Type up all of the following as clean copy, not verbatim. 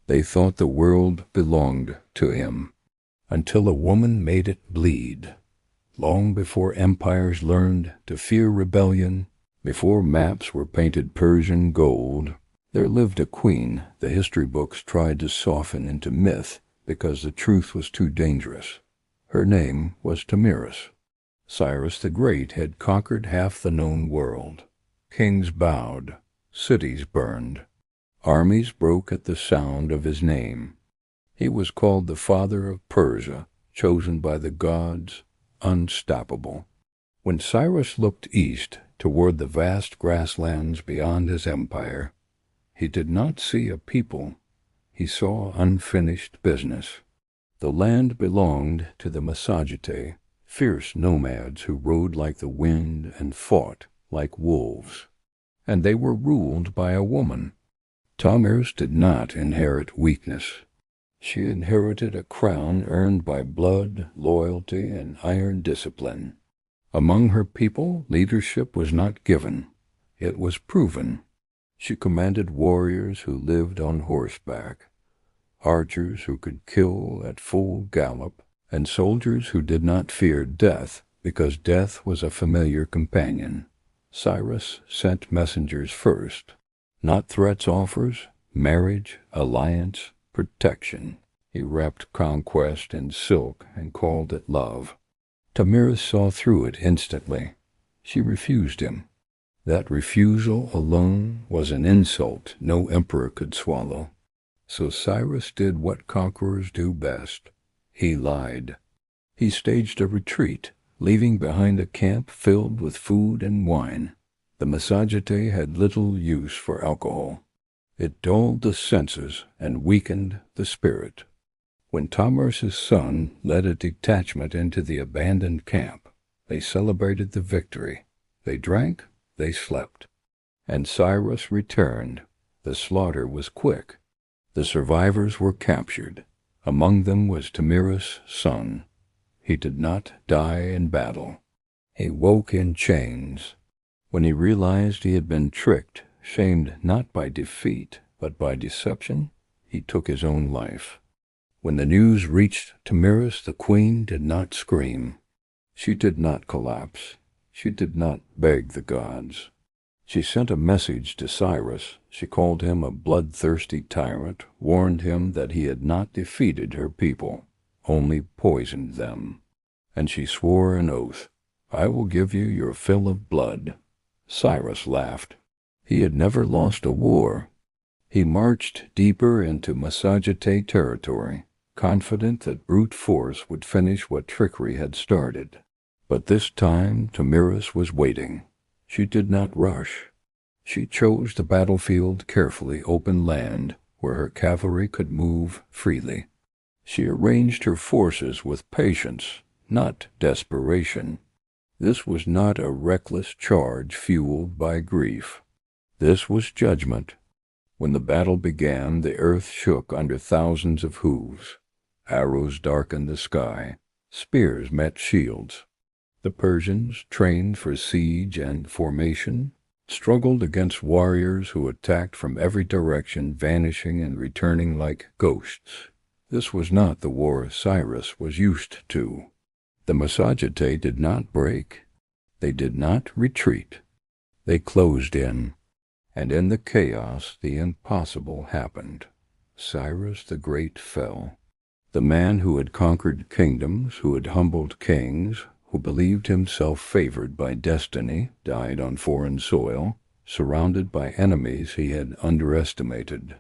They thought the world belonged to him, until a woman made it bleed. Long before empires learned to fear rebellion, before maps were painted Persian gold, there lived a queen the history books tried to soften into myth because the truth was too dangerous. Her name was Tomyris. Cyrus the Great had conquered half the known world. Kings bowed, cities burned, armies broke at the sound of his name. He was called the father of Persia, chosen by the gods, unstoppable. When Cyrus looked east toward the vast grasslands beyond his empire, he did not see a people. He saw unfinished business. The land belonged to the Massagetae, fierce nomads who rode like the wind and fought like wolves. And they were ruled by a woman. Tomyris did not inherit weakness. She inherited a crown earned by blood, loyalty, and iron discipline. Among her people, leadership was not given. It was proven. She commanded warriors who lived on horseback, archers who could kill at full gallop, and soldiers who did not fear death because death was a familiar companion. Cyrus sent messengers first, not threats offers, marriage, alliance, protection. He wrapped conquest in silk and called it love. Tomyris saw through it instantly. She refused him. That refusal alone was an insult no emperor could swallow. So Cyrus did what conquerors do best. He lied. He staged a retreat, leaving behind a camp filled with food and wine. The Massagetae had little use for alcohol. It dulled the senses and weakened the spirit. When Tomyris' son led a detachment into the abandoned camp, they celebrated the victory. They drank, they slept. And Cyrus returned. The slaughter was quick. The survivors were captured. Among them was Tomyris' son. He did not die in battle. He woke in chains. When he realized he had been tricked, shamed not by defeat, but by deception, he took his own life. When the news reached Tomyris, the queen did not scream. She did not collapse. She did not beg the gods. She sent a message to Cyrus. She called him a bloodthirsty tyrant, warned him that he had not defeated her people, only poisoned them. And she swore an oath, "I will give you your fill of blood." Cyrus laughed. He had never lost a war. He marched deeper into Massagetae territory, confident that brute force would finish what trickery had started. But this time Tomyris was waiting. She did not rush. She chose the battlefield carefully, open land, where her cavalry could move freely. She arranged her forces with patience, not desperation. This was not a reckless charge fueled by grief. This was judgment. When the battle began, the earth shook under thousands of hooves. Arrows darkened the sky. Spears met shields. The Persians, trained for siege and formation, struggled against warriors who attacked from every direction, vanishing and returning like ghosts. This was not the war Cyrus was used to. The Massagetae did not break. They did not retreat. They closed in. And in the chaos, the impossible happened. Cyrus the Great fell. The man who had conquered kingdoms, who had humbled kings, who believed himself favored by destiny, died on foreign soil, surrounded by enemies he had underestimated.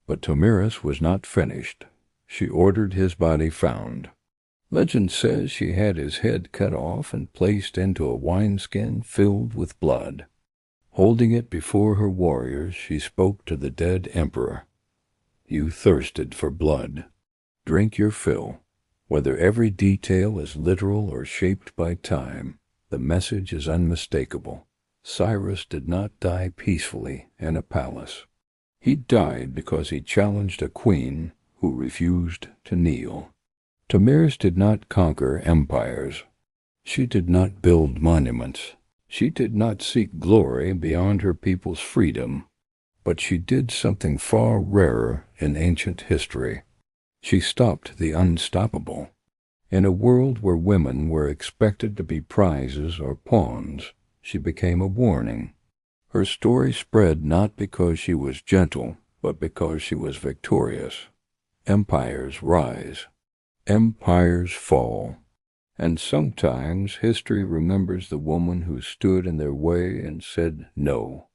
But Tomyris was not finished. She ordered his body found. Legend says she had his head cut off and placed into a wineskin filled with blood. Holding it before her warriors, she spoke to the dead emperor. "You thirsted for blood. Drink your fill. Whether every detail is literal or shaped by time, the message is unmistakable. Cyrus did not die peacefully in a palace. He died because he challenged a queen who refused to kneel. Tomyris did not conquer empires. She did not build monuments. She did not seek glory beyond her people's freedom. But she did something far rarer in ancient history. She stopped the unstoppable. In a world where women were expected to be prizes or pawns, she became a warning. Her story spread not because she was gentle, but because she was victorious. Empires rise. Empires fall. And sometimes history remembers the woman who stood in their way and said no.